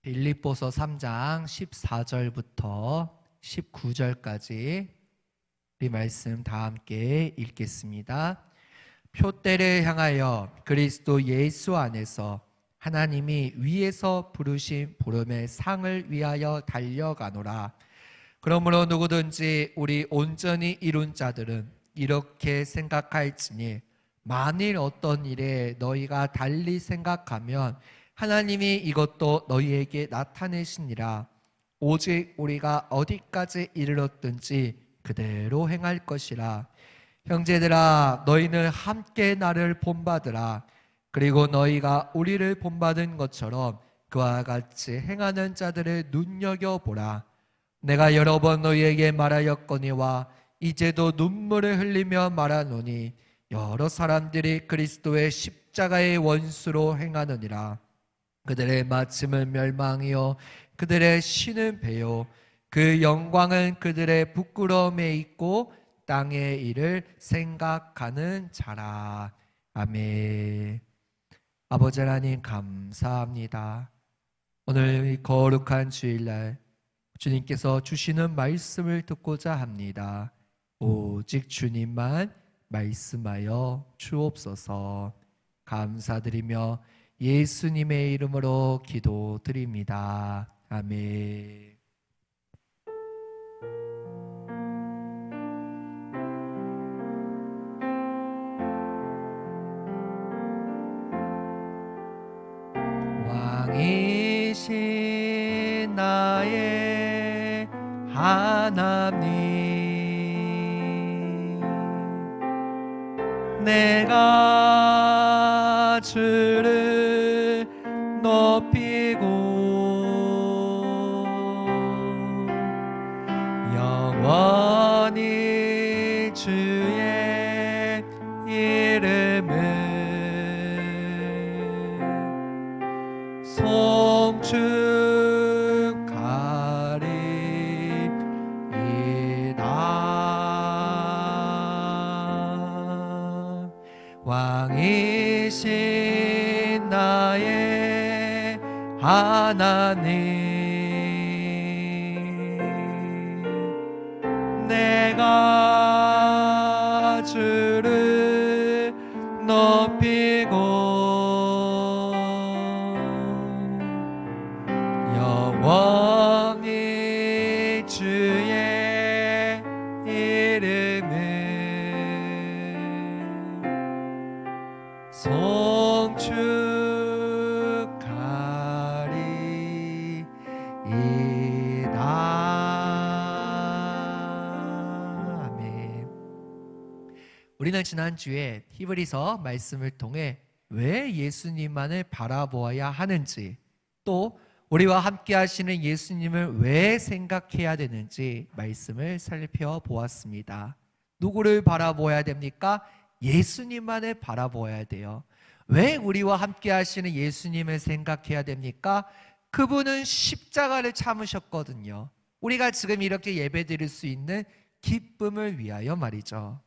빌립보서 3장 14절부터 19절까지 이 말씀 다 함께 읽겠습니다. 표대를 향하여 그리스도 예수 안에서 하나님이 위에서 부르신 부름의 상을 위하여 달려가노라. 그러므로 누구든지 우리 온전히 이룬 자들은 이렇게 생각할지니 만일 어떤 일에 너희가 달리 생각하면 하나님이 이것도 너희에게 나타내시니라. 오직 우리가 어디까지 이르렀든지 그대로 행할 것이라. 형제들아, 너희는 함께 나를 본받으라. 그리고 너희가 우리를 본받은 것처럼 그와 같이 행하는 자들을 눈여겨보라. 내가 여러 번 너희에게 말하였거니와 이제도 눈물을 흘리며 말하노니 여러 사람들이 그리스도의 십자가의 원수로 행하느니라. 그들의 마침은 멸망이요 그들의 신은 배요 그 영광은 그들의 부끄러움에 있고 땅의 일을 생각하는 자라. 아멘. 아버지 하나님 감사합니다. 오늘 이 거룩한 주일날 주님께서 주시는 말씀을 듣고자 합니다. 오직 주님만 말씀하여 주옵소서. 감사드리며 예수님의 이름으로 기도드립니다. 아멘. 왕이신 나의 하나님, 내가 주를 높이고 영원히 주의 이름을 송축하리이다. 왕이신 나의 하나님, 내가 주를 높이고 영원히 주의 이름을 송축하리이다. 아멘. 우리는 지난주에 히브리서 말씀을 통해 왜 예수님만을 바라보아야 하는지, 또 우리와 함께 하시는 예수님을 왜 생각해야 되는지 말씀을 살펴보았습니다. 누구를 바라보아야 됩니까? 예수님만을 바라보아야 돼요. 왜 우리와 함께 하시는 예수님을 생각해야 됩니까? 그분은 십자가를 참으셨거든요. 우리가 지금 이렇게 예배드릴 수 있는 기쁨을 위하여 말이죠.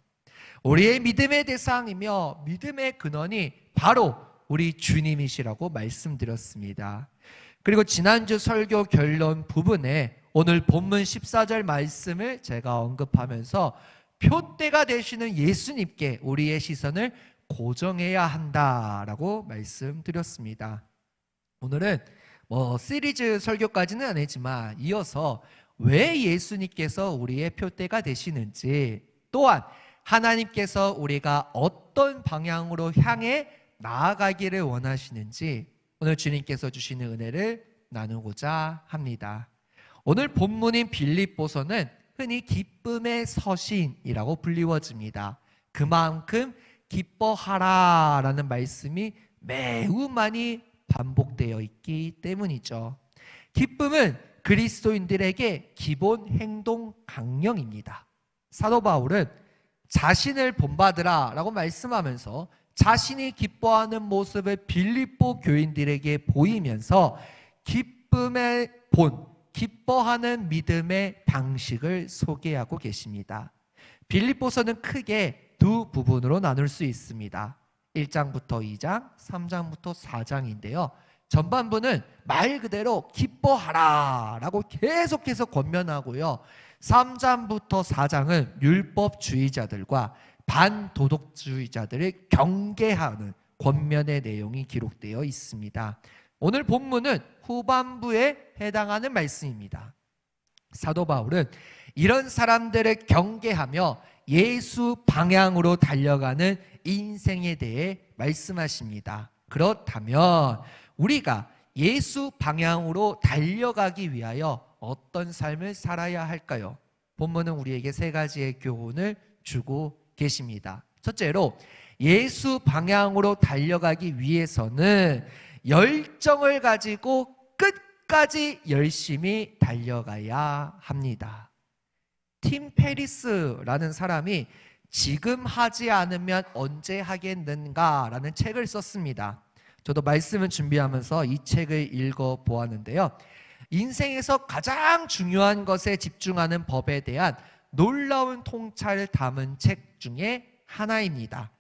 우리의 믿음의 대상이며 믿음의 근원이 바로 우리 주님이시라고 말씀드렸습니다. 그리고 지난주 설교 결론 부분에 오늘 본문 14절 말씀을 제가 언급하면서 표대가 되시는 예수님께 우리의 시선을 고정해야 한다라고 말씀드렸습니다. 오늘은 시리즈 설교까지는 아니지만 이어서 왜 예수님께서 우리의 표대가 되시는지, 또한 하나님께서 우리가 어떤 방향으로 향해 나아가기를 원하시는지 오늘 주님께서 주시는 은혜를 나누고자 합니다. 오늘 본문인 빌립보서는 흔히 기쁨의 서신이라고 불리워집니다. 그만큼 기뻐하라라는 말씀이 매우 많이 반복되어 있기 때문이죠. 기쁨은 그리스도인들에게 기본 행동 강령입니다. 사도 바울은 자신을 본받으라 라고 말씀하면서 자신이 기뻐하는 모습을 빌립보 교인들에게 보이면서 기쁨의 본, 기뻐하는 믿음의 방식을 소개하고 계십니다. 빌립보서는 크게 두 부분으로 나눌 수 있습니다. 1장부터 2장, 3장부터 4장인데요. 전반부는 말 그대로 기뻐하라 라고 계속해서 권면하고요. 3장부터 4장은 율법주의자들과 반도덕주의자들을 경계하는 권면의 내용이 기록되어 있습니다. 오늘 본문은 후반부에 해당하는 말씀입니다. 사도 바울은 이런 사람들을 경계하며 예수 방향으로 달려가는 인생에 대해 말씀하십니다. 그렇다면 우리가 예수 방향으로 달려가기 위하여 어떤 삶을 살아야 할까요? 본문은 우리에게 세 가지의 교훈을 주고 계십니다. 첫째로 예수 방향으로 달려가기 위해서는 열정을 가지고 끝까지 열심히 달려가야 합니다. 팀 페리스라는 사람이 지금 하지 않으면 언제 하겠는가라는 책을 썼습니다. 저도 말씀을 준비하면서 이 책을 읽어보았는데요. 인생에서 가장 중요한 것에 집중하는 법에 대한 놀라운 통찰을 담은 책 중에 하나입니다.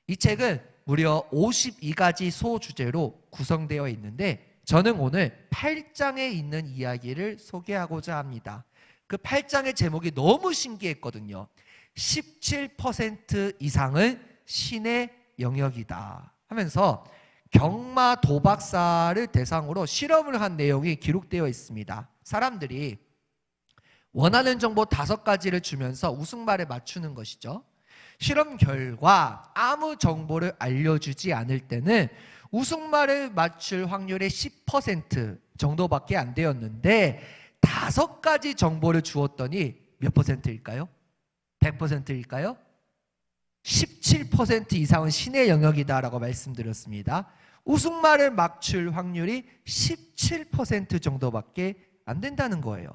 이 책은 무려 52가지 소주제로 구성되어 있는데 저는 오늘 8장에 있는 이야기를 소개하고자 합니다. 그 8장의 제목이 너무 신기했거든요. 17% 이상은 신의 영역이다 하면서 경마 도박사를 대상으로 실험을 한 내용이 기록되어 있습니다. 사람들이 원하는 정보 5가지를 주면서 우승말을 맞추는 것이죠. 실험 결과 아무 정보를 알려주지 않을 때는 우승말을 맞출 확률이 10% 정도밖에 안 되었는데 5가지 정보를 주었더니 몇 퍼센트일까요? 100%일까요? 17% 이상은 신의 영역이다라고 말씀드렸습니다. 우승말을 맞출 확률이 17% 정도밖에 안 된다는 거예요.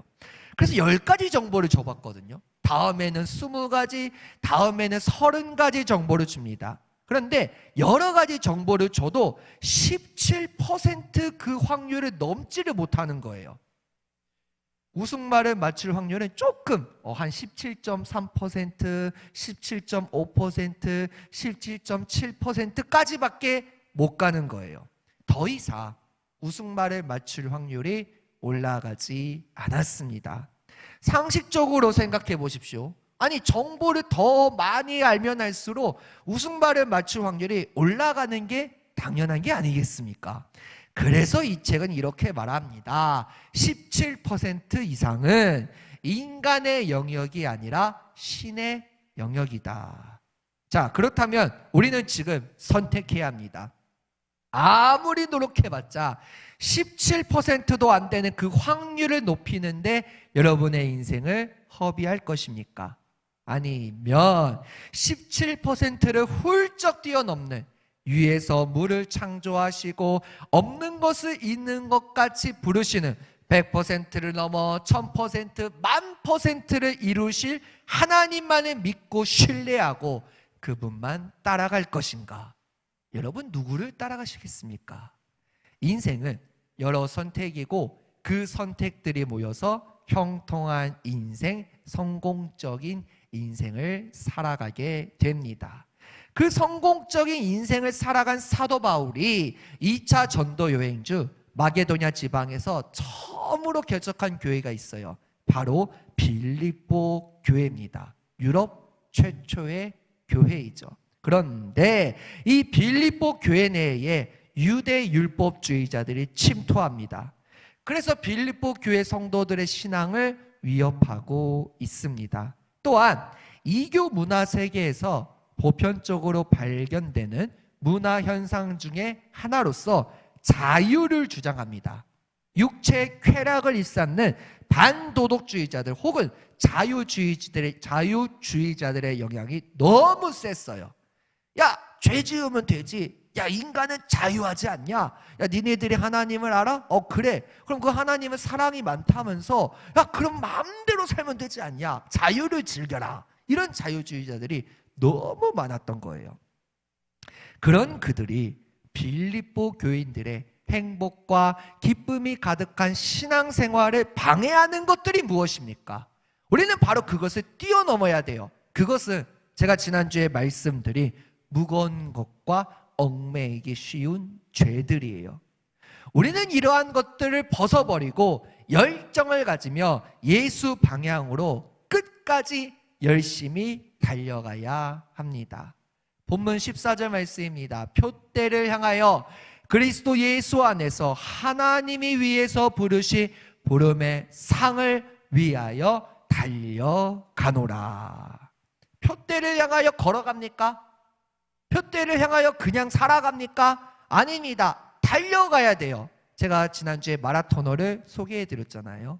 그래서 10가지 정보를 줘봤거든요. 다음에는 20가지, 다음에는 30가지 정보를 줍니다. 그런데 여러 가지 정보를 줘도 17% 그 확률을 넘지를 못하는 거예요. 우승말을 맞출 확률은 조금 한 17.3%, 17.5%, 17.7%까지밖에 못 가는 거예요. 더 이상 우승말을 맞출 확률이 올라가지 않았습니다. 상식적으로 생각해 보십시오. 아니 정보를 더 많이 알면 알수록 우승말을 맞출 확률이 올라가는 게 당연한 게 아니겠습니까? 그래서 이 책은 이렇게 말합니다. 17% 이상은 인간의 영역이 아니라 신의 영역이다. 자, 그렇다면 우리는 지금 선택해야 합니다. 아무리 노력해봤자 17%도 안 되는 그 확률을 높이는데 여러분의 인생을 허비할 것입니까? 아니면 17%를 훌쩍 뛰어넘는 위에서 물을 창조하시고 없는 것을 있는 것 같이 부르시는 100%를 넘어 1000%, 10,000%를 이루실 하나님만을 믿고 신뢰하고 그분만 따라갈 것인가? 여러분 누구를 따라가시겠습니까? 인생은 여러 선택이고 그 선택들이 모여서 형통한 인생, 성공적인 인생을 살아가게 됩니다. 그 성공적인 인생을 살아간 사도 바울이 2차 전도 여행 중 마게도냐 지방에서 처음으로 개척한 교회가 있어요. 바로 빌립보 교회입니다. 유럽 최초의 교회이죠. 그런데 이 빌립보 교회 내에 유대 율법주의자들이 침투합니다. 그래서 빌립보 교회 성도들의 신앙을 위협하고 있습니다. 또한 이교 문화 세계에서 보편적으로 발견되는 문화 현상 중에 하나로서 자유를 주장합니다. 육체의 쾌락을 일삼는 반도덕주의자들 혹은 자유주의자들의 영향이 너무 셌어요. 야, 죄 지으면 되지. 야, 인간은 자유하지 않냐? 야, 니네들이 하나님을 알아? 그래. 그럼 그 하나님은 사랑이 많다면서 야, 그럼 마음대로 살면 되지 않냐? 자유를 즐겨라. 이런 자유주의자들이 너무 많았던 거예요. 그런 그들이 빌립보 교인들의 행복과 기쁨이 가득한 신앙생활을 방해하는 것들이 무엇입니까? 우리는 바로 그것을 뛰어넘어야 돼요. 그것은 제가 지난주에 말씀드린 무거운 것과 얽매이기 쉬운 죄들이에요. 우리는 이러한 것들을 벗어버리고 열정을 가지며 예수 방향으로 끝까지 열심히 달려가야 합니다. 본문 14절 말씀입니다. 표대를 향하여 그리스도 예수 안에서 하나님이 위에서 부르시 부름의 상을 위하여 달려가노라. 표대를 향하여 걸어갑니까? 표대를 향하여 그냥 살아갑니까? 아닙니다. 달려가야 돼요. 제가 지난주에 마라토너를 소개해 드렸잖아요.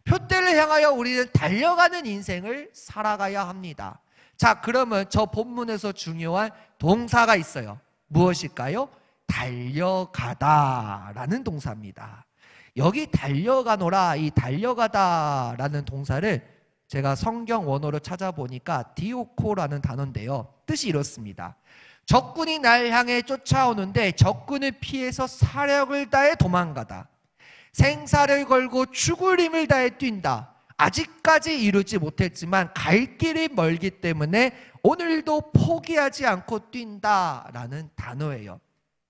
표대를 향하여 우리는 달려가는 인생을 살아가야 합니다. 자, 그러면 저 본문에서 중요한 동사가 있어요. 무엇일까요? 달려가다라는 동사입니다. 여기 달려가노라, 이 달려가다라는 동사를 제가 성경 원어로 찾아보니까 디오코라는 단어인데요. 뜻이 이렇습니다. 적군이 날 향해 쫓아오는데 적군을 피해서 사력을 다해 도망가다. 생사를 걸고 죽을 힘을 다해 뛴다. 아직까지 이루지 못했지만 갈 길이 멀기 때문에 오늘도 포기하지 않고 뛴다라는 단어예요.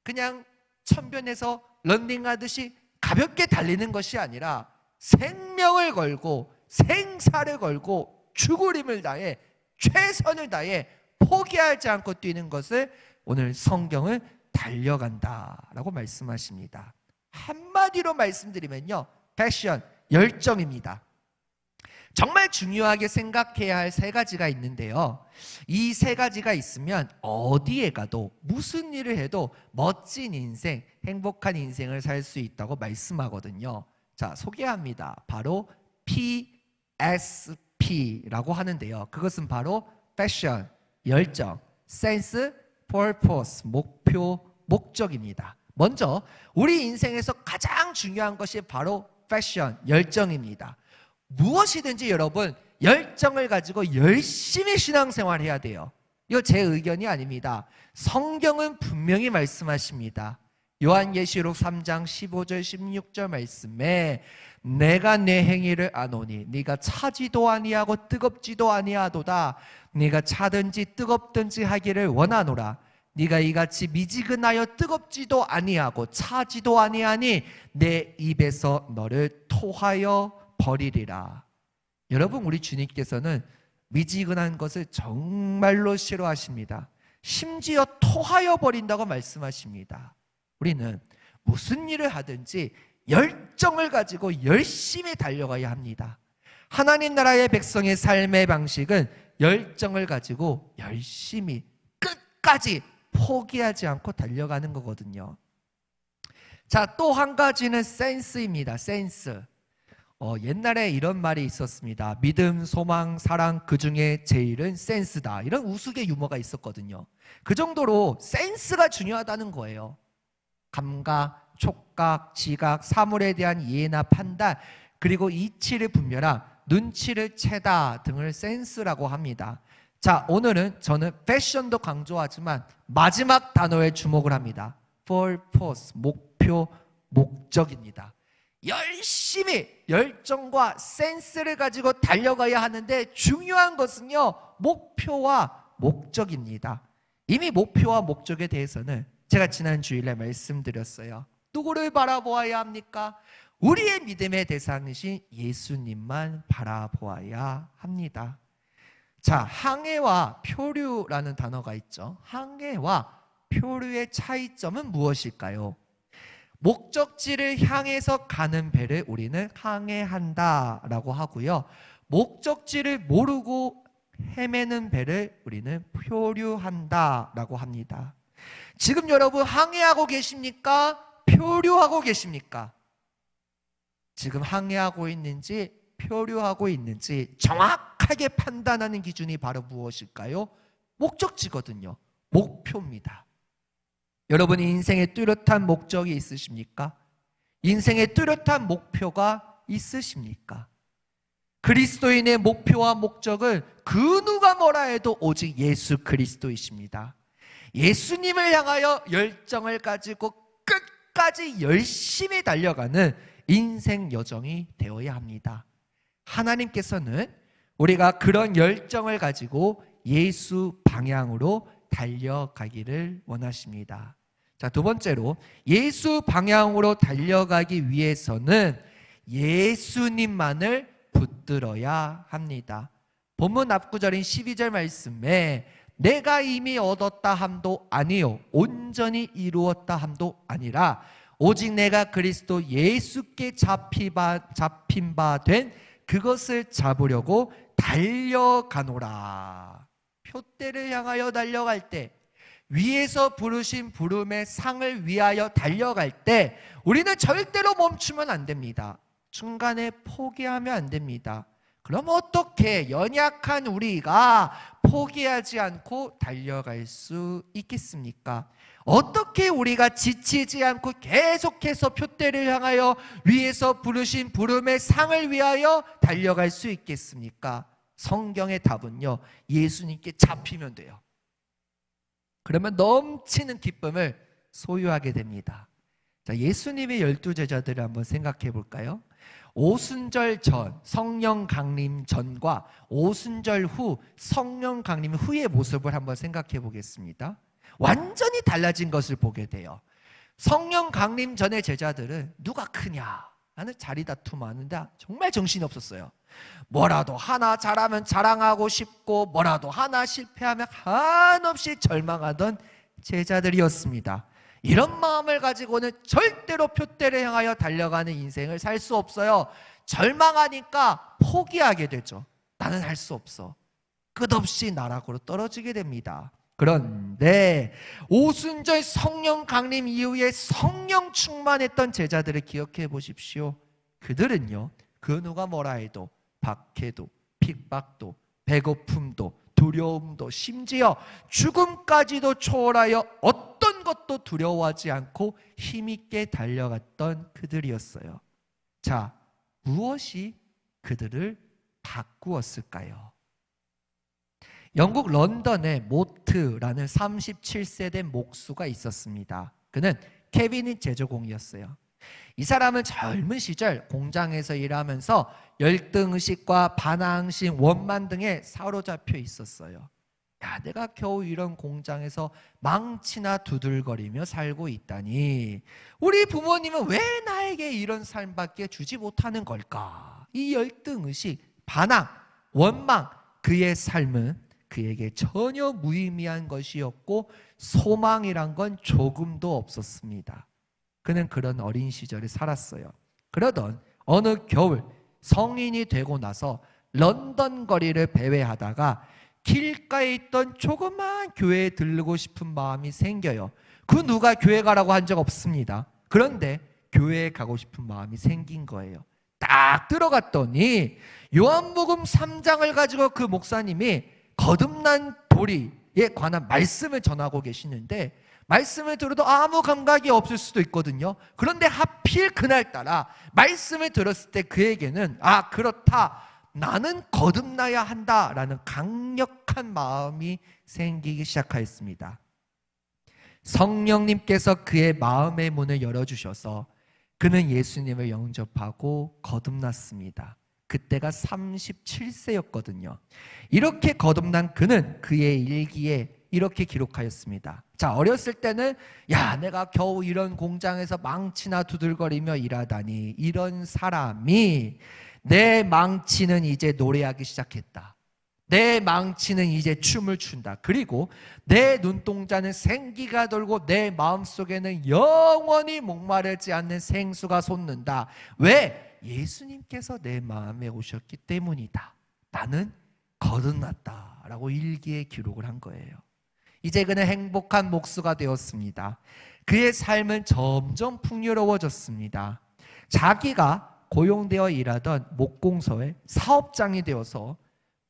그냥 천변에서 런닝하듯이 가볍게 달리는 것이 아니라 생명을 걸고 생사를 걸고 죽을 힘을 다해 최선을 다해 포기하지 않고 뛰는 것을 오늘 성경은 달려간다라고 말씀하십니다. 한마디로 말씀드리면요, 패션, 열정입니다. 정말 중요하게 생각해야 할 세 가지가 있는데요, 이 세 가지가 있으면 어디에 가도 무슨 일을 해도 멋진 인생, 행복한 인생을 살 수 있다고 말씀하거든요. 자, 소개합니다. 바로 PSP라고 하는데요, 그것은 바로 패션, 열정, 센스, purpose, 목표, 목적입니다. 먼저 우리 인생에서 가장 중요한 것이 바로 패션, 열정입니다. 무엇이든지 여러분 열정을 가지고 열심히 신앙생활 해야 돼요. 이거 제 의견이 아닙니다. 성경은 분명히 말씀하십니다. 요한계시록 3장 15절 16절 말씀에 내가 내 행위를 아노니 네가 차지도 아니하고 뜨겁지도 아니하도다. 네가 차든지 뜨겁든지 하기를 원하노라. 네가 이같이 미지근하여 뜨겁지도 아니하고 차지도 아니하니 내 입에서 너를 토하여 버리리라. 여러분, 우리 주님께서는 미지근한 것을 정말로 싫어하십니다. 심지어 토하여 버린다고 말씀하십니다. 우리는 무슨 일을 하든지 열정을 가지고 열심히 달려가야 합니다. 하나님 나라의 백성의 삶의 방식은 열정을 가지고 열심히 끝까지 포기하지 않고 달려가는 거거든요. 자, 또 한 가지는 센스입니다. 센스. 옛날에 이런 말이 있었습니다. 믿음, 소망, 사랑 그 중에 제일은 센스다. 이런 우스개 유머가 있었거든요. 그 정도로 센스가 중요하다는 거예요. 감각, 촉각, 지각, 사물에 대한 이해나 판단, 그리고 이치를 분별함, 눈치를 채다 등을 센스라고 합니다. 자, 오늘은 저는 패션도 강조하지만 마지막 단어에 주목을 합니다. purpose, 목표, 목적입니다. 열심히 열정과 센스를 가지고 달려가야 하는데 중요한 것은요, 목표와 목적입니다. 이미 목표와 목적에 대해서는 제가 지난 주일에 말씀드렸어요. 누구를 바라보아야 합니까? 우리의 믿음의 대상이신 예수님만 바라보아야 합니다. 자, 항해와 표류라는 단어가 있죠. 항해와 표류의 차이점은 무엇일까요? 목적지를 향해서 가는 배를 우리는 항해한다라고 하고요, 목적지를 모르고 헤매는 배를 우리는 표류한다라고 합니다. 지금 여러분 항해하고 계십니까? 표류하고 계십니까? 지금 항해하고 있는지 표류하고 있는지 정확하게 판단하는 기준이 바로 무엇일까요? 목적지거든요. 목표입니다. 여러분, 인생에 뚜렷한 목적이 있으십니까? 인생에 뚜렷한 목표가 있으십니까? 그리스도인의 목표와 목적은 그 누가 뭐라 해도 오직 예수 그리스도이십니다. 예수님을 향하여 열정을 가지고 끝까지 열심히 달려가는 인생 여정이 되어야 합니다. 하나님께서는 우리가 그런 열정을 가지고 예수 방향으로 달려가기를 원하십니다. 자, 두 번째로 예수 방향으로 달려가기 위해서는 예수님만을 붙들어야 합니다. 본문 앞구절인 12절 말씀에 내가 이미 얻었다 함도 아니요 온전히 이루었다 함도 아니라 오직 내가 그리스도 예수께 잡힌 바 된 그것을 잡으려고 달려가노라. 표대를 향하여 달려갈 때, 위에서 부르신 부름의 상을 위하여 달려갈 때 우리는 절대로 멈추면 안 됩니다. 중간에 포기하면 안 됩니다. 그럼 어떻게 연약한 우리가 포기하지 않고 달려갈 수 있겠습니까? 어떻게 우리가 지치지 않고 계속해서 표대를 향하여 위에서 부르신 부름의 상을 위하여 달려갈 수 있겠습니까? 성경의 답은요, 예수님께 잡히면 돼요. 그러면 넘치는 기쁨을 소유하게 됩니다. 자, 예수님의 12제자들을 한번 생각해 볼까요? 오순절 전, 성령 강림 전과 오순절 후, 성령 강림 후의 모습을 한번 생각해 보겠습니다. 완전히 달라진 것을 보게 돼요. 성령 강림 전의 제자들은 누가 크냐 하는 자리 다툼하는데 정말 정신이 없었어요. 뭐라도 하나 잘하면 자랑하고 싶고 뭐라도 하나 실패하면 한없이 절망하던 제자들이었습니다. 이런 마음을 가지고는 절대로 표대를 향하여 달려가는 인생을 살 수 없어요. 절망하니까 포기하게 되죠. 나는 할 수 없어. 끝없이 나락으로 떨어지게 됩니다. 그런데 오순절 성령 강림 이후에 성령 충만했던 제자들을 기억해 보십시오. 그들은요, 그 누가 뭐라 해도 박해도 핍박도 배고픔도 두려움도 심지어 죽음까지도 초월하여 어떤 것도 두려워하지 않고 힘있게 달려갔던 그들이었어요. 자, 무엇이 그들을 바꾸었을까요? 영국 런던에 모트라는 37세 된 목수가 있었습니다. 그는 케빈이 제조공이었어요. 이 사람은 젊은 시절 공장에서 일하면서 열등의식과 반항심, 원만 등에 사로잡혀 있었어요. 야, 내가 겨우 이런 공장에서 망치나 두들거리며 살고 있다니, 우리 부모님은 왜 나에게 이런 삶밖에 주지 못하는 걸까? 이 열등의식, 반항, 원망, 그의 삶은 그에게 전혀 무의미한 것이었고 소망이란 건 조금도 없었습니다. 그는 그런 어린 시절을 살았어요. 그러던 어느 겨울 성인이 되고 나서 런던 거리를 배회하다가 길가에 있던 조그마한 교회에 들르고 싶은 마음이 생겨요. 그 누가 교회 가라고 한 적 없습니다. 그런데 교회에 가고 싶은 마음이 생긴 거예요. 딱 들어갔더니 요한복음 3장을 가지고 그 목사님이 거듭난 도리에 관한 말씀을 전하고 계시는데, 말씀을 들어도 아무 감각이 없을 수도 있거든요. 그런데 하필 그날따라 말씀을 들었을 때 그에게는 그렇다, 나는 거듭나야 한다라는 강력한 마음이 생기기 시작하였습니다. 성령님께서 그의 마음의 문을 열어주셔서 그는 예수님을 영접하고 거듭났습니다. 그때가 37세였거든요. 이렇게 거듭난 그는 그의 일기에 이렇게 기록하였습니다. 자, 어렸을 때는 내가 겨우 이런 공장에서 망치나 두들거리며 일하다니, 이런 사람이 내 망치는 이제 노래하기 시작했다. 내 망치는 이제 춤을 춘다. 그리고 내 눈동자는 생기가 돌고 내 마음속에는 영원히 목마르지 않는 생수가 솟는다. 왜? 예수님께서 내 마음에 오셨기 때문이다. 나는 거듭났다 라고 일기에 기록을 한 거예요. 이제 그는 행복한 목수가 되었습니다. 그의 삶은 점점 풍요로워졌습니다. 자기가 고용되어 일하던 목공소의 사업장이 되어서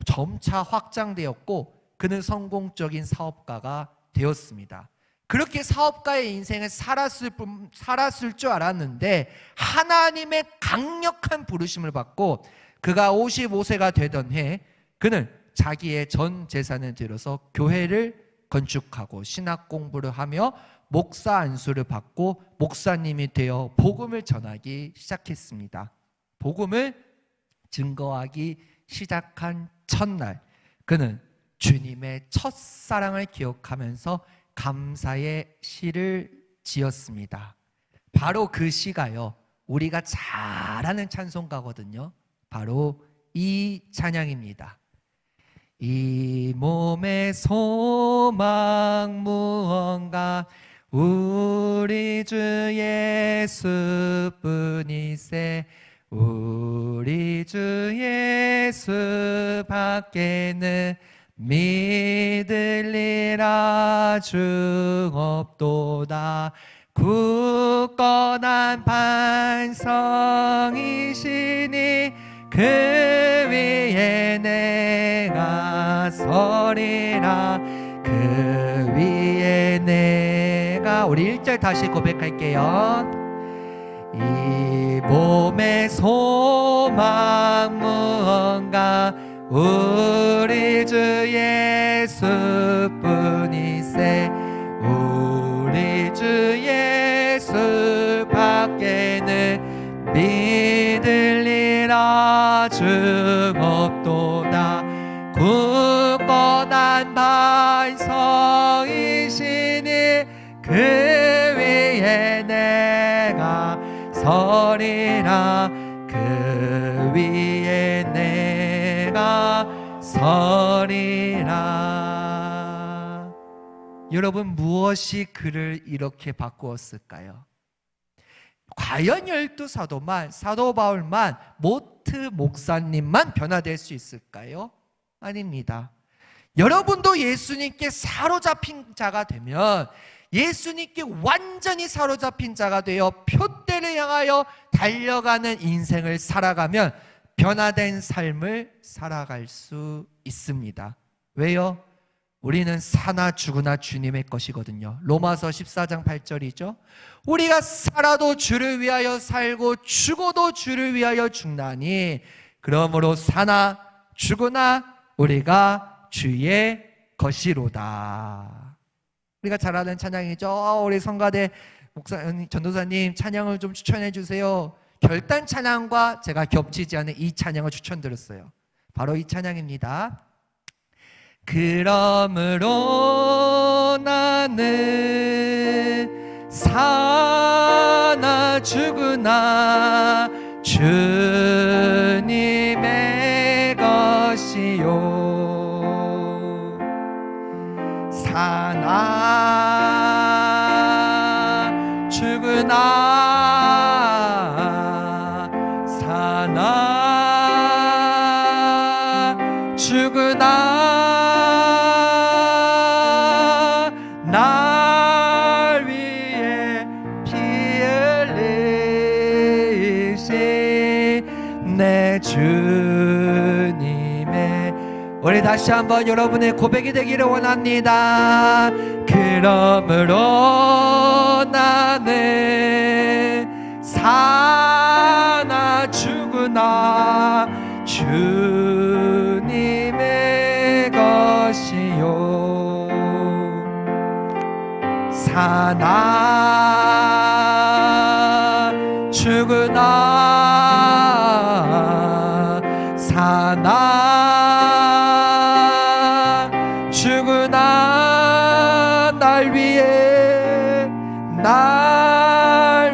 점차 확장되었고 그는 성공적인 사업가가 되었습니다. 그렇게 사업가의 인생을 살았을 줄 알았는데 하나님의 강력한 부르심을 받고 그가 55세가 되던 해 그는 자기의 전 재산을 들여서 교회를 건축하고 신학 공부를 하며 목사 안수를 받고 목사님이 되어 복음을 전하기 시작했습니다. 복음을 증거하기 시작한 첫날 그는 주님의 첫사랑을 기억하면서 감사의 시를 지었습니다. 바로 그 시가요, 우리가 잘 아는 찬송가거든요. 바로 이 찬양입니다. 이 몸의 소망 무언가 우리 주 예수뿐이세. 우리 주 예수 밖에는 믿을리라 중 없도다. 굳건한 반성이시니 그 위에 내가 서리라. 그 위에 내가, 우리 1절 다시 고백할게요. 이 몸의 소망 무언가 우리 주 예수뿐이세. 우리 주 예수 밖에는 믿을리라 중 없도다. 굳건한 반성이시니 그 위에 내가 서리라. 그 위에 내가 서리라. 여러분, 무엇이 그를 이렇게 바꾸었을까요? 과연 12사도만, 사도 바울만, 모트 목사님만 변화될 수 있을까요? 아닙니다. 여러분도 예수님께 사로잡힌 자가 되면, 예수님께 완전히 사로잡힌 자가 되어 표대를 향하여 달려가는 인생을 살아가면 변화된 삶을 살아갈 수 있습니다. 왜요? 우리는 사나 죽으나 주님의 것이거든요. 로마서 14장 8절이죠. 우리가 살아도 주를 위하여 살고 죽어도 주를 위하여 죽나니 그러므로 사나 죽으나 우리가 주의 것이로다. 우리가 잘 아는 찬양이죠. 우리 성가대 목사님, 전도사님 찬양을 좀 추천해 주세요. 결단 찬양과 제가 겹치지 않은 이 찬양을 추천드렸어요. 바로 이 찬양입니다. 그러므로 나는 사나 죽으나 주님의 것이요. 사나 죽으나 사나 죽으나 날 위해 피 흘리신 내 주님의, 우리 다시 한번 여러분의 고백이 되기를 원합니다. 그러므로 나는 사나 죽으나 주님의 것이요. 사나 죽으나 사나 죽으나 날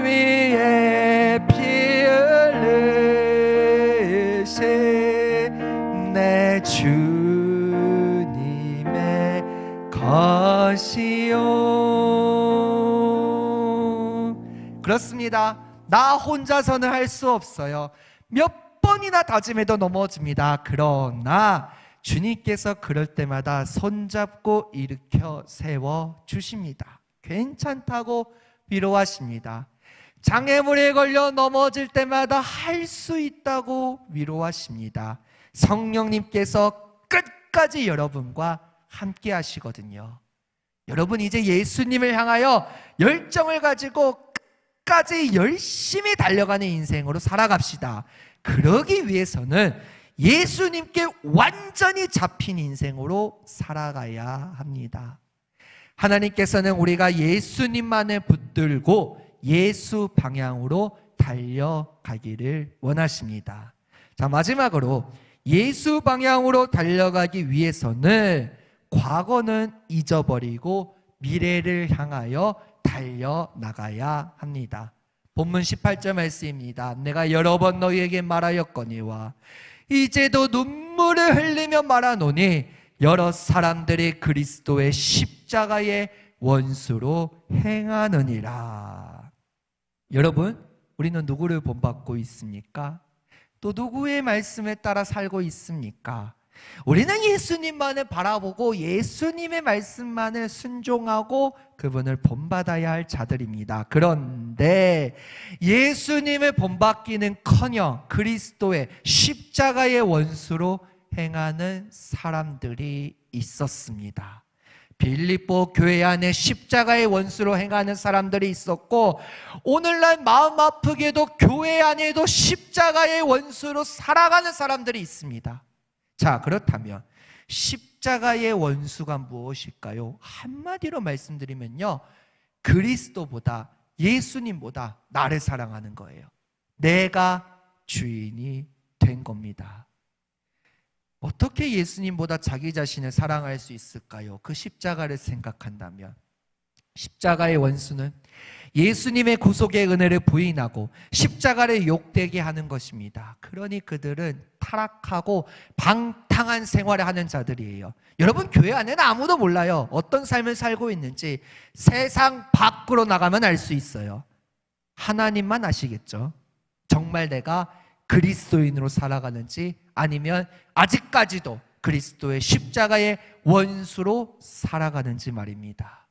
위해 피 흘리신 내 주님의 것이요. 그렇습니다. 나 혼자서는 할 수 없어요. 몇 번이나 다짐해도 넘어집니다. 그러나 주님께서 그럴 때마다 손잡고 일으켜 세워 주십니다. 괜찮다고 위로하십니다. 장애물에 걸려 넘어질 때마다 할 수 있다고 위로하십니다. 성령님께서 끝까지 여러분과 함께 하시거든요. 여러분, 이제 예수님을 향하여 열정을 가지고 끝까지 열심히 달려가는 인생으로 살아갑시다. 그러기 위해서는 예수님께 완전히 잡힌 인생으로 살아가야 합니다. 하나님께서는 우리가 예수님만을 붙들고 예수 방향으로 달려가기를 원하십니다. 자, 마지막으로 예수 방향으로 달려가기 위해서는 과거는 잊어버리고 미래를 향하여 달려나가야 합니다. 본문 18절 말씀입니다. 내가 여러 번 너희에게 말하였거니와 이제도 눈물을 흘리며 말하노니 여러 사람들이 그리스도의 십자가의 원수로 행하느니라. 여러분, 우리는 누구를 본받고 있습니까? 또 누구의 말씀에 따라 살고 있습니까? 우리는 예수님만을 바라보고 예수님의 말씀만을 순종하고 그분을 본받아야 할 자들입니다. 그런데 예수님을 본받기는커녕 그리스도의 십자가의 원수로 행하는 사람들이 있었습니다. 빌립보 교회 안에 십자가의 원수로 행하는 사람들이 있었고, 오늘날 마음 아프게도 교회 안에도 십자가의 원수로 살아가는 사람들이 있습니다. 자, 그렇다면 십자가의 원수가 무엇일까요? 한마디로 말씀드리면요, 그리스도보다, 예수님보다 나를 사랑하는 거예요. 내가 주인이 된 겁니다. 어떻게 예수님보다 자기 자신을 사랑할 수 있을까요? 그 십자가를 생각한다면, 십자가의 원수는 예수님의 구속의 은혜를 부인하고 십자가를 욕되게 하는 것입니다. 그러니 그들은 타락하고 방탕한 생활을 하는 자들이에요. 여러분, 교회 안에는 아무도 몰라요. 어떤 삶을 살고 있는지 세상 밖으로 나가면 알 수 있어요. 하나님만 아시겠죠? 정말 내가 그리스도인으로 살아가는지, 아니면 아직까지도 그리스도의 십자가의 원수로 살아가는지 말입니다.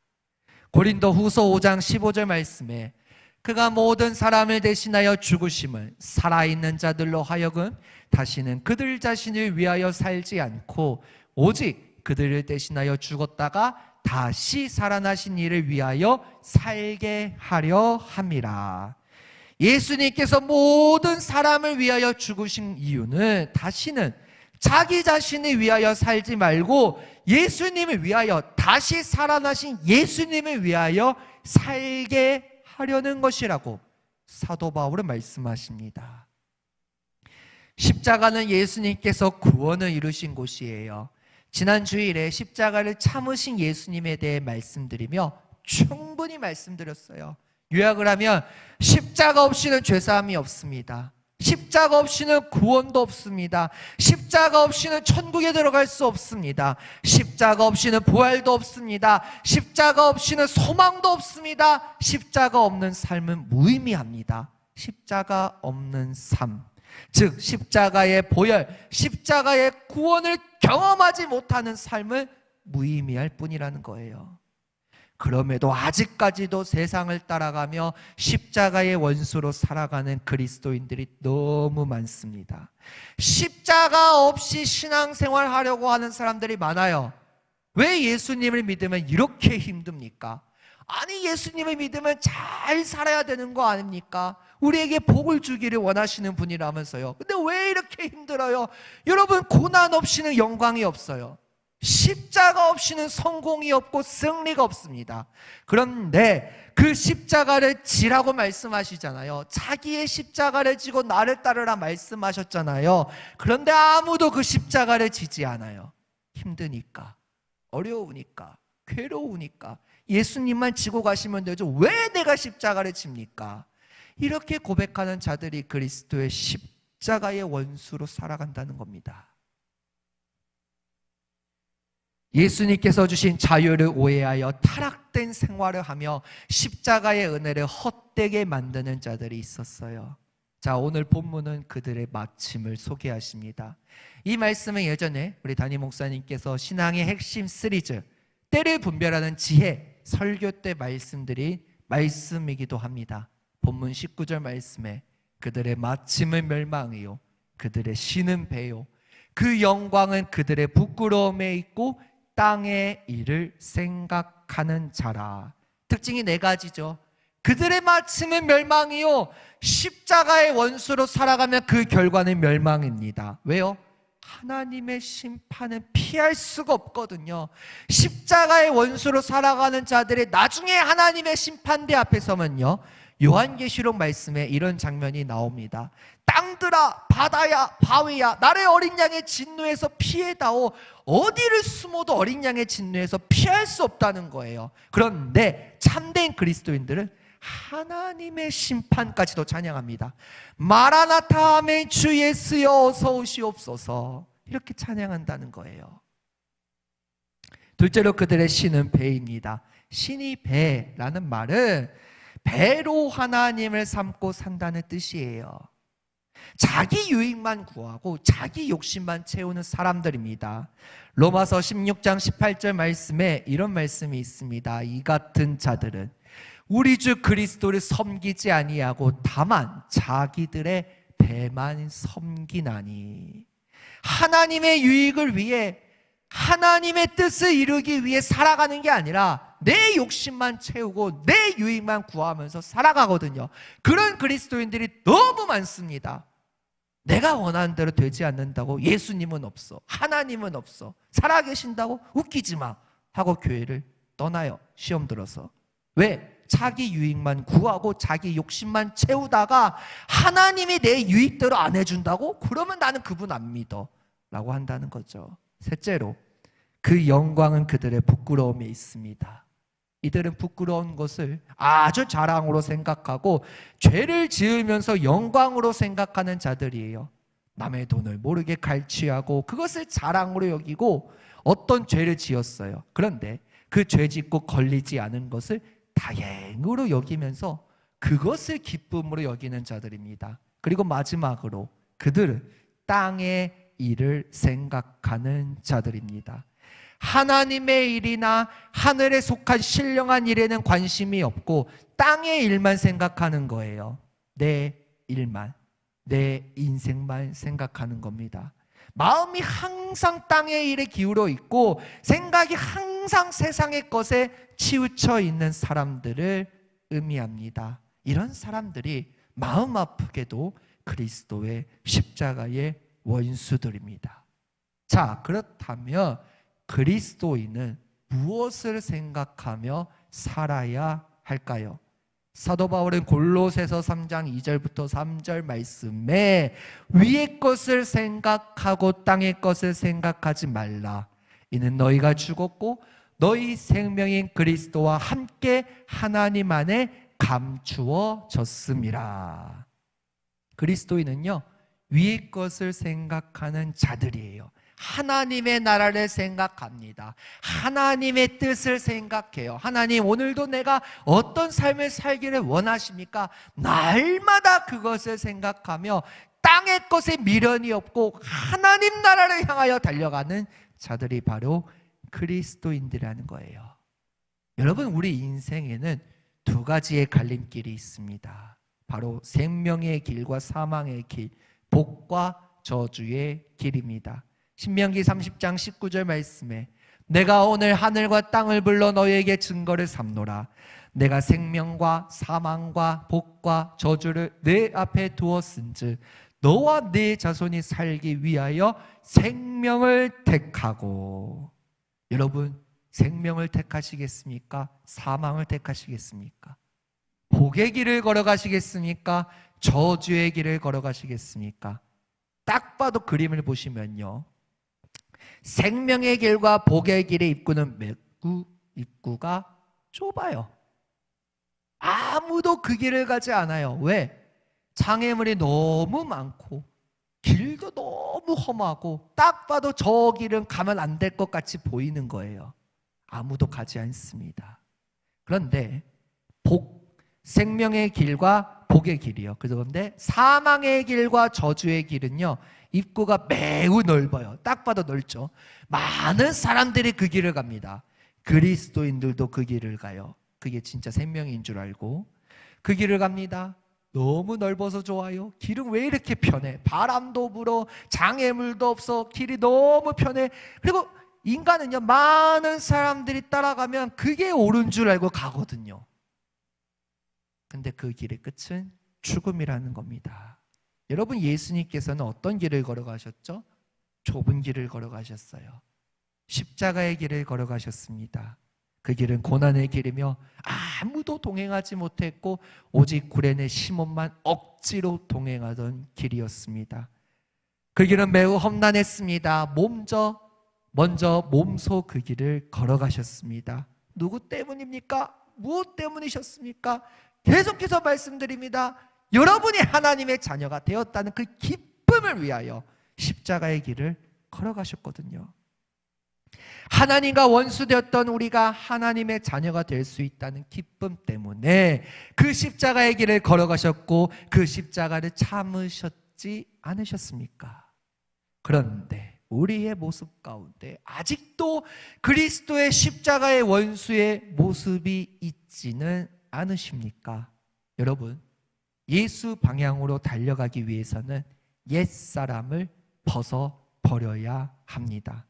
고린도 후서 5장 15절 말씀에 그가 모든 사람을 대신하여 죽으심을 살아있는 자들로 하여금 다시는 그들 자신을 위하여 살지 않고 오직 그들을 대신하여 죽었다가 다시 살아나신 이를 위하여 살게 하려 함이라. 예수님께서 모든 사람을 위하여 죽으신 이유는 다시는 자기 자신을 위하여 살지 말고 예수님을 위하여, 다시 살아나신 예수님을 위하여 살게 하려는 것이라고 사도 바울은 말씀하십니다. 십자가는 예수님께서 구원을 이루신 곳이에요. 지난 주일에 십자가를 참으신 예수님에 대해 말씀드리며 충분히 말씀드렸어요. 요약을 하면 십자가 없이는 죄사함이 없습니다. 십자가 없이는 구원도 없습니다. 십자가 없이는 천국에 들어갈 수 없습니다. 십자가 없이는 부활도 없습니다. 십자가 없이는 소망도 없습니다. 십자가 없는 삶은 무의미합니다. 십자가 없는 삶, 즉 십자가의 보혈, 십자가의 구원을 경험하지 못하는 삶은 무의미할 뿐이라는 거예요. 그럼에도 아직까지도 세상을 따라가며 십자가의 원수로 살아가는 그리스도인들이 너무 많습니다. 십자가 없이 신앙생활 하려고 하는 사람들이 많아요. 왜 예수님을 믿으면 이렇게 힘듭니까? 아니, 예수님을 믿으면 잘 살아야 되는 거 아닙니까? 우리에게 복을 주기를 원하시는 분이라면서요. 근데 왜 이렇게 힘들어요? 여러분, 고난 없이는 영광이 없어요. 십자가 없이는 성공이 없고 승리가 없습니다. 그런데 그 십자가를 지라고 말씀하시잖아요. 자기의 십자가를 지고 나를 따르라 말씀하셨잖아요. 그런데 아무도 그 십자가를 지지 않아요. 힘드니까, 어려우니까, 괴로우니까. 예수님만 지고 가시면 되죠. 왜 내가 십자가를 집니까? 이렇게 고백하는 자들이 그리스도의 십자가의 원수로 살아간다는 겁니다. 예수님께서 주신 자유를 오해하여 타락된 생활을 하며 십자가의 은혜를 헛되게 만드는 자들이 있었어요. 자, 오늘 본문은 그들의 마침을 소개하십니다. 이 말씀은 예전에 우리 담임 목사님께서 신앙의 핵심 시리즈 때를 분별하는 지혜 설교 때 말씀드린 말씀이기도 합니다. 본문 19절 말씀에 그들의 마침은 멸망이요 그들의 신은 배요 그 영광은 그들의 부끄러움에 있고 땅의 일을 생각하는 자라. 특징이 네 가지죠. 그들의 마침은 멸망이요 십자가의 원수로 살아가면 그 결과는 멸망입니다. 왜요? 하나님의 심판은 피할 수가 없거든요. 십자가의 원수로 살아가는 자들이 나중에 하나님의 심판대 앞에 서면요 요한계시록 말씀에 이런 장면이 나옵니다. 땅들아 바다야 바위야 나를 어린 양의 진노에서 피해다오. 어디를 숨어도 어린 양의 진노에서 피할 수 없다는 거예요. 그런데 참된 그리스도인들은 하나님의 심판까지도 찬양합니다. 마라나타 아멘 주 예수여 어서 오시옵소서, 이렇게 찬양한다는 거예요. 둘째로 그들의 신은 배입니다. 신이 배라는 말은 배로 하나님을 삼고 산다는 뜻이에요. 자기 유익만 구하고 자기 욕심만 채우는 사람들입니다. 로마서 16장 18절 말씀에 이런 말씀이 있습니다. 이 같은 자들은 우리 주 그리스도를 섬기지 아니하고 다만 자기들의 배만 섬기나니. 하나님의 유익을 위해, 하나님의 뜻을 이루기 위해 살아가는 게 아니라 내 욕심만 채우고 내 유익만 구하면서 살아가거든요. 그런 그리스도인들이 너무 많습니다. 내가 원하는 대로 되지 않는다고 예수님은 없어, 하나님은 없어, 살아계신다고 웃기지 마 하고 교회를 떠나요. 시험 들어서. 왜? 자기 유익만 구하고 자기 욕심만 채우다가 하나님이 내 유익대로 안 해준다고? 그러면 나는 그분 안 믿어 라고 한다는 거죠. 셋째로, 그 영광은 그들의 부끄러움에 있습니다. 이들은 부끄러운 것을 아주 자랑으로 생각하고 죄를 지으면서 영광으로 생각하는 자들이에요. 남의 돈을 모르게 갈취하고 그것을 자랑으로 여기고 어떤 죄를 지었어요. 그런데 그 죄 짓고 걸리지 않은 것을 다행으로 여기면서 그것을 기쁨으로 여기는 자들입니다. 그리고 마지막으로 그들은 땅의 일을 생각하는 자들입니다. 하나님의 일이나 하늘에 속한 신령한 일에는 관심이 없고 땅의 일만 생각하는 거예요. 내 일만, 내 인생만 생각하는 겁니다. 마음이 항상 땅의 일에 기울어 있고 생각이 항상 세상의 것에 치우쳐 있는 사람들을 의미합니다. 이런 사람들이 마음 아프게도 그리스도의 십자가의 원수들입니다. 자, 그렇다면 그리스도인은 무엇을 생각하며 살아야 할까요? 사도 바울은 골로새서 3장 2절부터 3절 말씀에 위의 것을 생각하고 땅의 것을 생각하지 말라. 이는 너희가 죽었고 너희 생명인 그리스도와 함께 하나님 안에 감추어졌음이라. 그리스도인은요, 위의 것을 생각하는 자들이에요. 하나님의 나라를 생각합니다. 하나님의 뜻을 생각해요. 하나님, 오늘도 내가 어떤 삶을 살기를 원하십니까? 날마다 그것을 생각하며 땅의 것에 미련이 없고 하나님 나라를 향하여 달려가는 자들이 바로 그리스도인들이라는 거예요. 여러분, 우리 인생에는 두 가지의 갈림길이 있습니다. 바로 생명의 길과 사망의 길, 복과 저주의 길입니다. 신명기 30장 19절 말씀에 내가 오늘 하늘과 땅을 불러 너희에게 증거를 삼노라. 내가 생명과 사망과 복과 저주를 내 앞에 두었은즉 너와 네 자손이 살기 위하여 생명을 택하고. 여러분, 생명을 택하시겠습니까? 사망을 택하시겠습니까? 복의 길을 걸어가시겠습니까? 저주의 길을 걸어가시겠습니까? 딱 봐도 그림을 보시면요, 생명의 길과 복의 길의 입구는 입구가 좁아요. 아무도 그 길을 가지 않아요. 왜? 장애물이 너무 많고 길도 너무 험하고 딱 봐도 저 길은 가면 안 될 것 같이 보이는 거예요. 아무도 가지 않습니다. 그런데 생명의 길과 복의 길이요, 그런데 사망의 길과 저주의 길은요, 입구가 매우 넓어요. 딱 봐도 넓죠. 많은 사람들이 그 길을 갑니다. 그리스도인들도 그 길을 가요. 그게 진짜 생명인 줄 알고 그 길을 갑니다. 너무 넓어서 좋아요. 길은 왜 이렇게 편해? 바람도 불어, 장애물도 없어, 길이 너무 편해. 그리고 인간은요, 많은 사람들이 따라가면 그게 옳은 줄 알고 가거든요. 근데 그 길의 끝은 죽음이라는 겁니다. 여러분, 예수님께서는 어떤 길을 걸어가셨죠? 좁은 길을 걸어가셨어요. 십자가의 길을 걸어가셨습니다. 그 길은 고난의 길이며 아무도 동행하지 못했고 오직 구레네 시몬만 억지로 동행하던 길이었습니다. 그 길은 매우 험난했습니다. 먼저 몸소 그 길을 걸어가셨습니다. 누구 때문입니까? 무엇 때문이셨습니까? 계속해서 말씀드립니다. 여러분이 하나님의 자녀가 되었다는 그 기쁨을 위하여 십자가의 길을 걸어가셨거든요. 하나님과 원수되었던 우리가 하나님의 자녀가 될 수 있다는 기쁨 때문에 그 십자가의 길을 걸어가셨고 그 십자가를 참으셨지 않으셨습니까? 그런데 우리의 모습 가운데 아직도 그리스도의 십자가의 원수의 모습이 있지는 않으십니까? 여러분, 예수 방향으로 달려가기 위해서는 옛사람을 벗어버려야 합니다.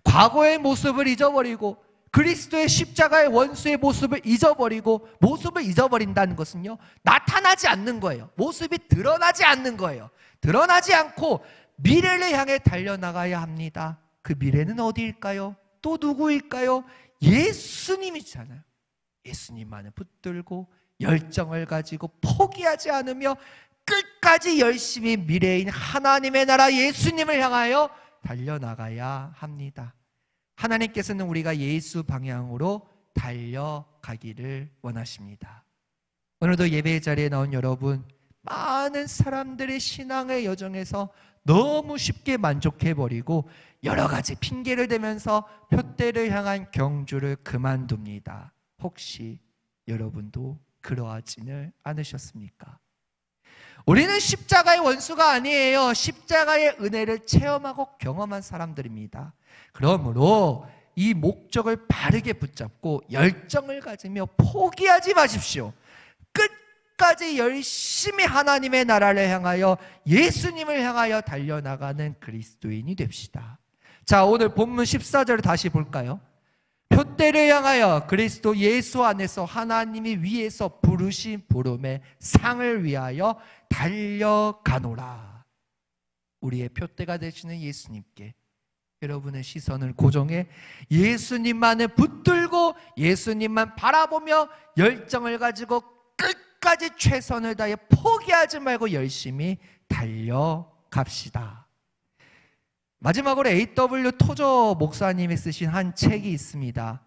과거의 모습을 잊어버리고 그리스도의 십자가의 원수의 모습을 잊어버린다는 것은요, 나타나지 않는 거예요. 모습이 드러나지 않는 거예요. 드러나지 않고 미래를 향해 달려나가야 합니다. 그 미래는 어디일까요? 또 누구일까요? 예수님이잖아요. 예수님만을 붙들고 열정을 가지고 포기하지 않으며 끝까지 열심히 미래인 하나님의 나라 예수님을 향하여 달려나가야 합니다. 하나님께서는 우리가 예수 방향으로 달려가기를 원하십니다. 오늘도 예배의 자리에 나온 여러분, 많은 사람들의 신앙의 여정에서 너무 쉽게 만족해버리고 여러 가지 핑계를 대면서 표대를 향한 경주를 그만둡니다. 혹시 여러분도 그러하지는 않으셨습니까? 우리는 십자가의 원수가 아니에요. 십자가의 은혜를 체험하고 경험한 사람들입니다. 그러므로 이 목적을 바르게 붙잡고 열정을 가지며 포기하지 마십시오. 끝까지 열심히 하나님의 나라를 향하여 예수님을 향하여 달려나가는 그리스도인이 됩시다. 자, 오늘 본문 14절을 다시 볼까요? 표대를 향하여 그리스도 예수 안에서 하나님이 위에서 부르신 부름의 상을 위하여 달려가노라. 우리의 표대가 되시는 예수님께 여러분의 시선을 고정해 예수님만을 붙들고 예수님만 바라보며 열정을 가지고 끝까지 최선을 다해 포기하지 말고 열심히 달려갑시다. 마지막으로 A.W. 토저 목사님이 쓰신 한 책이 있습니다.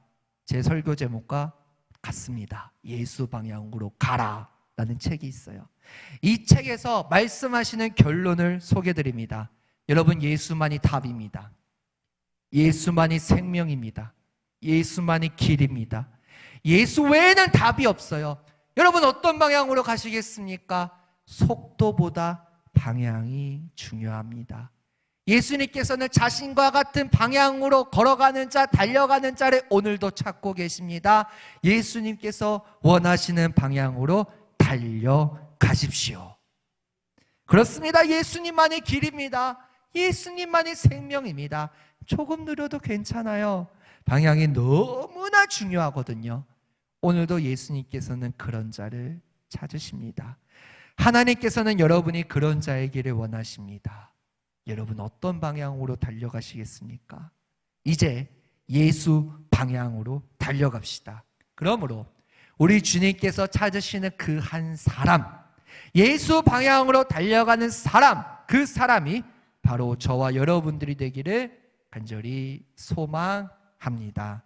제 설교 제목과 같습니다. 예수 방향으로 가라 라는 책이 있어요. 이 책에서 말씀하시는 결론을 소개드립니다. 여러분, 예수만이 답입니다. 예수만이 생명입니다. 예수만이 길입니다. 예수 외에는 답이 없어요. 여러분, 어떤 방향으로 가시겠습니까? 속도보다 방향이 중요합니다. 예수님께서는 자신과 같은 방향으로 걸어가는 자, 달려가는 자를 오늘도 찾고 계십니다. 예수님께서 원하시는 방향으로 달려가십시오. 그렇습니다. 예수님만이 길입니다. 예수님만이 생명입니다. 조금 느려도 괜찮아요. 방향이 너무나 중요하거든요. 오늘도 예수님께서는 그런 자를 찾으십니다. 하나님께서는 여러분이 그런 자이기를 원하십니다. 여러분, 어떤 방향으로 달려가시겠습니까? 이제 예수 방향으로 달려갑시다. 그러므로 우리 주님께서 찾으시는 그 한 사람, 예수 방향으로 달려가는 사람, 그 사람이 바로 저와 여러분들이 되기를 간절히 소망합니다.